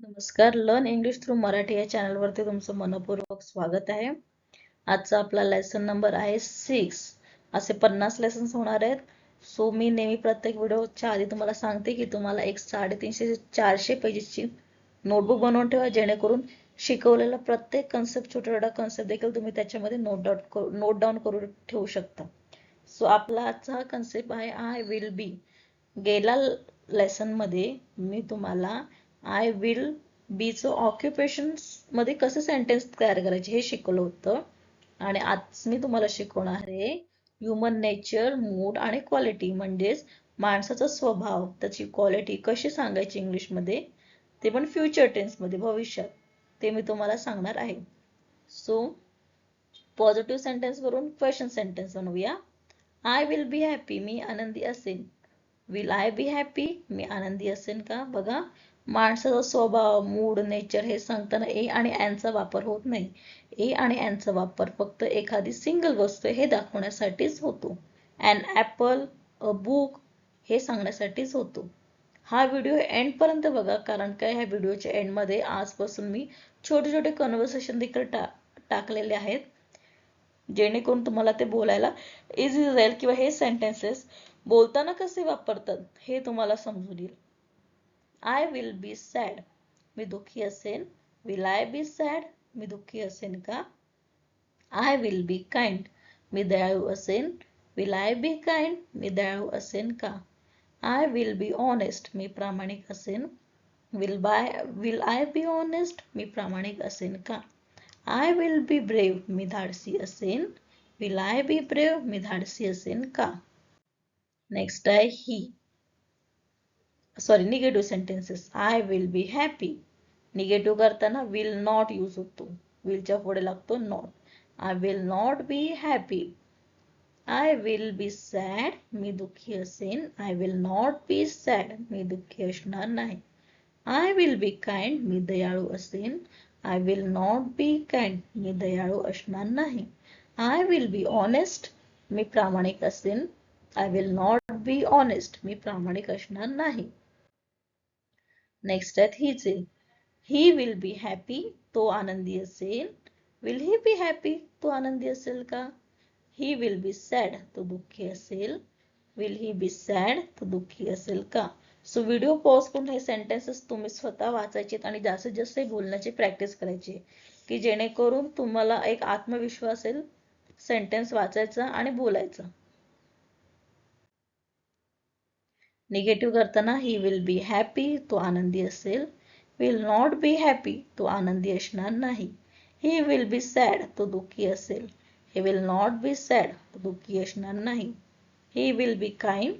नमस्कार. Learn English through Marathi या चॅनलवरती तुमचं मनपूर्वक स्वागत आहे. आजचा आपला लेसन नंबर आहे 6. असे 50 लेसन्स होणार आहेत. सो मी नेहमी प्रत्येक व्हिडिओच्या आधी तुम्हाला सांगते की तुम्हाला एक 350 ते 400 पेजेसची नोटबुक बनवून ठेवा, जेणेकरून शिकवलेला प्रत्येक कन्सेप्ट, छोटा छोटा कन्सेप्ट देखील तुम्ही त्याच्यामध्ये नोट डाऊन करून ठेवू शकता. सो आपला आजचा कन्सेप्ट आहे आय विल बी. गेल्या लेसन मध्ये मी तुम्हाला आय विल बीचं ऑक्युपेशन मध्ये कसं सेंटेन्स तयार करायचे हे शिकवलं होतं. आणि आज मी तुम्हाला शिकवणार आहे ह्युमन नेचर, मूड आणि क्वालिटी, म्हणजेच माणसाचा स्वभाव, त्याची क्वालिटी कशी सांगायची इंग्लिशमध्ये, ते पण फ्युचर टेन्स मध्ये, भविष्यात. ते मी तुम्हाला सांगणार आहे. सो पॉझिटिव्ह सेंटेन्स वरून क्वेश्चन सेंटेन्स बनवूया. आय विल बी हॅपी, मी आनंदी असेन. विल आय बी हॅपी, मी आनंदी असेन का? बघा, माणसाचा स्वभाव, मूड, नेचर हे सांगताना ए आणि चा वापर होत नाही. ए आणि चा वापर फक्त एखादी सिंगल वस्तू हे दाखवण्यासाठीच होतो. ॲन ॲपल, अ बुक हे सांगण्यासाठीच होतो. हा व्हिडिओ एंड पर्यंत बघा, कारण काय ह्या व्हिडिओच्या एंड मध्ये आजपासून मी छोटे छोटे कन्व्हर्सेशन देखील टाकलेले आहेत, जेणेकरून तुम्हाला ते बोलायला इझी जाईल, किंवा हे सेंटेन्सेस बोलताना कसे वापरतात हे तुम्हाला समजून येईल. आय विल बी सॅड, मी दुःखी असेन. विल आय बी सॅड, मी दुःखी असेन का? आय विल बी काइंड, मी दयाळू असेन. विल आय बी काइंड, मी दयाळू असेन का? आय विल बी ऑनेस्ट, मी प्रामाणिक असेन. विल आय बी ऑनेस्ट, मी प्रामाणिक असेन का? आय विल बी ब्रेव, मी धाडसी असेन. विल आय बी ब्रेव, मी धाडसी असेन का? नेक्स्ट आहे ही. Negative sentences. I will be happy, negative करताना विल नॉट यूज होतो, विलच्या पुढे लागतो not. I will not be happy. I will be sad, मी दुःखी असेन. I will not be sad, मी दुःखी असणार नाही. आय विल बी काइंड, मी दयाळू असेन. I will not be kind, मी दयाळू असणार नाही. आय विल बी ऑनेस्ट, मी प्रामाणिक असेन. I will not be honest, मी प्रामाणिक असणार नाही. नेक्स्ट आहेत हीचे. ही विल बी हॅपी, तो आनंदी असेल. विल ही बी हॅपी, तो आनंदी असेल का? ही विल बी सॅड, तो दुःखी असेल. विल ही बी सॅड, तो दुःखी असेल का? सो व्हिडिओ पॉज करून हे सेंटेन्सेस तुम्ही स्वतः वाचायचे आणि जास्तीत जास्त बोलण्याची प्रॅक्टिस करायची, की जेणेकरून तुम्हाला एक आत्मविश्वास येईल सेंटेन्स वाचायचा आणि बोलायचा. निगेटिव्ह करताना ही विल बी हॅपी, तो आनंदी असेल. विल नॉट बी हॅपी, तो आनंदी असणार नाही. ही विल बी सॅड, तो दुःखी असेल. ही विल नॉट बी सॅड, तो दुःखी असणार नाही. ही विल बी काइंड,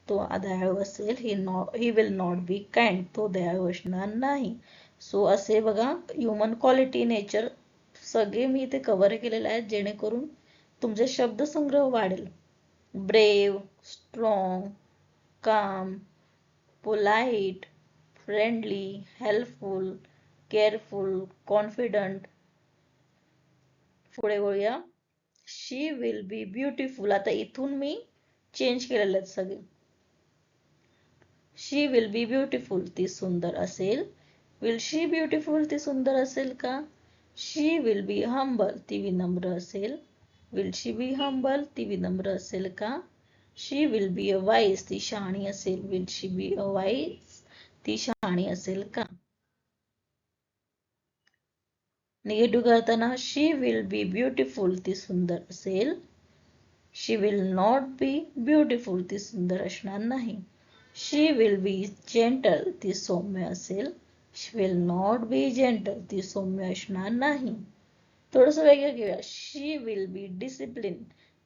तो दयाळू असेल. ही विल नॉट बी काइंड, तो दयाळू असणार नाही. सो असे बघा, ह्युमन क्वालिटी, नेचर सगळे मी इथे कव्हर केलेले आहेत, जेणेकरून तुमचे शब्दसंग्रह वाढेल. Brave, strong, calm, polite, friendly, helpful, careful, confident. पुढे बोलूया. शी विल बी ब्युटिफुल. आता इथून मी चेंज केलेले आहेत सगळे. शी विल बी ब्युटिफुल, ती सुंदर असेल. विल शी ब्युटिफुल, ती सुंदर असेल का? शी विल बी हंबल, ती विनम्र असेल. विल शी बी हंबल, ती विनम्र असेल का? शी विल बी अ वाईज, ती शहाणी असेल. Will she be a wise, ती शहाणी असेल का? निगेटिव्ह करताना शी विल बी ब्युटिफुल, ती सुंदर असेल. शी विल नॉट बी ब्युटिफुल, ती सुंदर असणार नाही. शी विल बी जेंटल, ती सौम्य असेल. शी विल नॉट बी जेंटल, ती सौम्य असणार नाही. थोडंसं वेगळं घेऊया. शी विल बी डिसिप्लिन,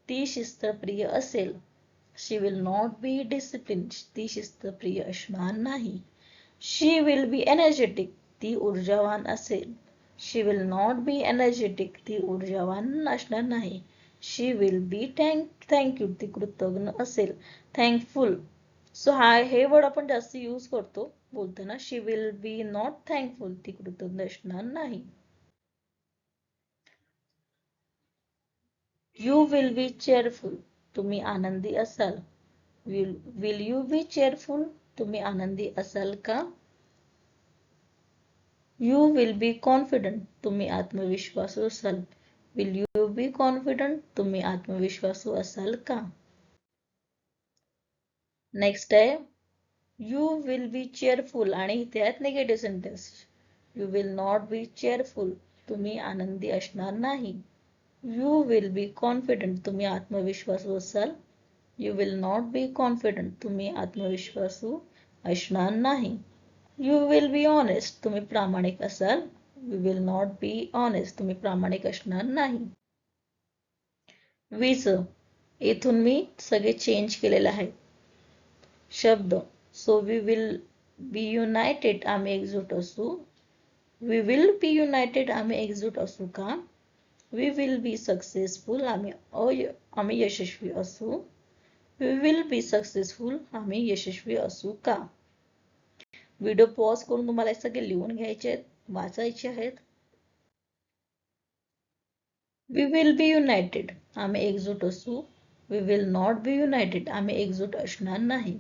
ती शिस्तप्रिय असेल. शी विल नॉट बी डिसिप्लिन, ती शिस्तप्रिय असणार नाही. शी विल बी एनर्जेटिक, ती ऊर्जावान असेल. शी विल नॉट बी एनर्जेटिक, ती ऊर्जावान असणार नाही. शी विल बी थँक्यू, ती कृतज्ञ असेल. थँकफुल. सो हे वर्ड आपण जास्त यूज करतो बोलताना. शी विल बी नॉट थँकफुल, ती कृतज्ञ असणार नाही. यू विल बी चेअरफुल, तुम्ही आनंदी असाल. विल यू बी चेअरफुल, तुम्ही आनंदी असाल का? यू विल बी कॉन्फिडंट, तुम्ही आत्मविश्वासू असाल. विल यू बी कॉन्फिडंट, तुम्ही आत्मविश्वासू असाल का? नेक्स्ट आहे यू विल बी चेअरफुल आणि इथे आहेत negative sentence. You will not बी चेअरफुल, तुम्ही आनंदी असणार नाही. यू विल बी कॉन्फिडंट, तुम्ही आत्मविश्वासू असाल. You will not B confident, तुम्ही आत्मविश्वासू असणार नाही. यू विल बी ऑनेस्ट, तुम्ही प्रामाणिक असाल. You will not be honest, तुम्ही प्रामाणिक असणार नाही. वीस इथून मी सगळे चेंज केलेले आहे शब्द. So we will be united, आम्ही एकजूट असू. वी विल बी युनायटेड, आम्ही एकजूट असू का? वी विल बी सक्सेसफुल, आम्ही यशस्वी असू. वी विल बी सक्सेसफुल, आम्ही यशस्वी असू का? व्हिडिओ पॉज करून तुम्हाला हे सगळे लिहून घ्यायचे आहेत, वाचायचे आहेत. वी विल बी युनायटेड, आम्ही एकजूट असू. We will not be united, आम्ही एकजूट असणार नाही.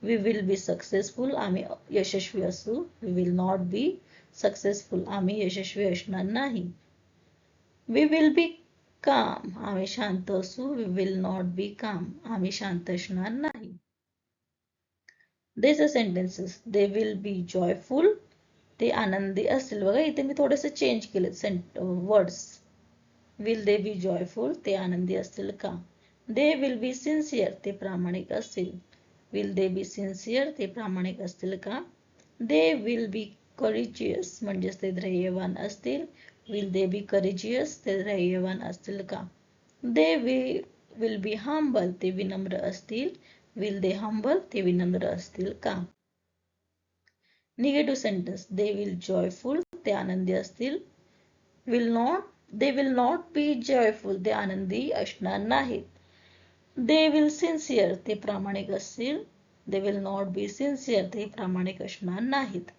वी विल बी सक्सेसफुल, आम्ही यशस्वी असू. We will not be successful, आम्ही यशस्वी असणार नाही. वी विल बी काम, आम्ही शांत असू. वी विल नॉट बी काम, आम्ही शांत असणार नाही. These sentences, they will be joyful, ते आनंदी असतील. बघा इथे मी थोडेसे चेंज केले words. Will they B joyful, ते आनंदी असतील का? दे विल बी सिन्सिअर, ते प्रामाणिक असतील. विल दे बी सिन्सिअर, ते प्रामाणिक असतील का? दे विल बी करेजियस, म्हणजेच ते धैर्यवान असतील. विल दे बी करेजियस, ते धैर्यवान असतील का? दे विल बी हंबल, ते विनम्र असतील. विल दे हंबल, ते विनम्र असतील का? Negative sentence, they will joyful, ते आनंदी असतील. दे विल नॉट बी जॉयफुल, ते आनंदी असणार नाहीत. दे विल सिन्सिअर, ते प्रामाणिक असतील. दे विल नॉट बी सिन्सिअर, ते प्रामाणिक असणार नाहीत.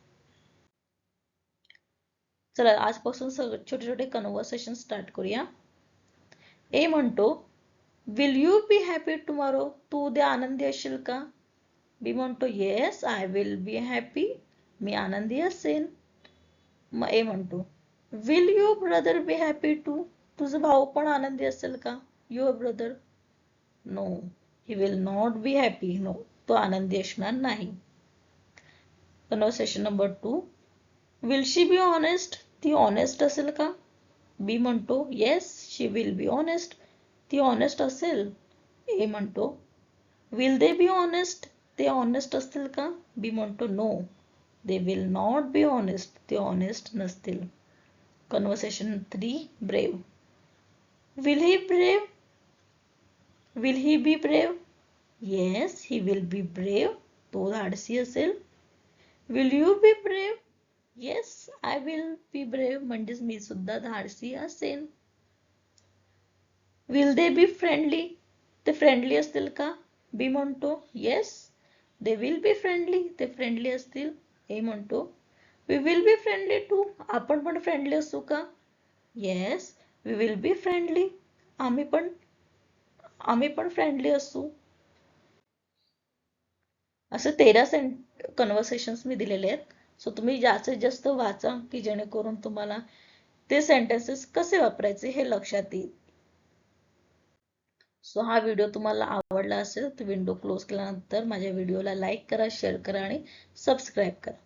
चला आजपासून छोटे छोटे कन्व्हर्सेशन स्टार्ट करूया. ए म्हणतो will you be happy tomorrow, तू उद्या आनंदी असशील का? बी म्हणतो yes I will be happy, मी आनंदी असेन. मग ए म्हणतो will your brother be happy too, तुझा भाऊ पण आनंदी असेल का? Your brother, no he will not be happy, no तो आनंदी असणार नाही. Conversation number 2, will she be honest, ती ऑनेस्ट असेल का? बी म्हणतो yes she will be honest, ती ऑनेस्ट असेल. ए म्हणतो विल दे बी ऑनेस्ट, ते ऑनेस्ट असतील का? बी म्हणतो no they will not be honest, ते ऑनेस्ट नसतील. Conversation 3, brave, will he brave, will he be brave, yes he will be brave, तो धाडसी असेल. Will you be brave, yes I will be brave, म्हणजेच मी सुद्धा धाडसी असेन. विल दे बी फ्रेंडली, ते फ्रेंडली असतील का? बी म्हणतो yes they will be friendly, ते फ्रेंडली असतील. ए म्हणतो we will be friendly too, आपण पण फ्रेंडली असू का? Yes we will be friendly, आम्ही पण फ्रेंडली असू. असे 13 कन्व्हर्सेशन्स मी दिलेले आहेत. सो तुम्ही जास्तीत जास्त वाचा की जेणेकरून तुम्हाला ते सेंटेन्सेस कसे वापरायचे हे लक्षात येईल. सो हा व्हिडिओ तुम्हाला आवडला असेल तर विंडो क्लोज केल्यानंतर माझ्या व्हिडिओला लाईक करा, शेअर करा आणि सबस्क्राईब करा.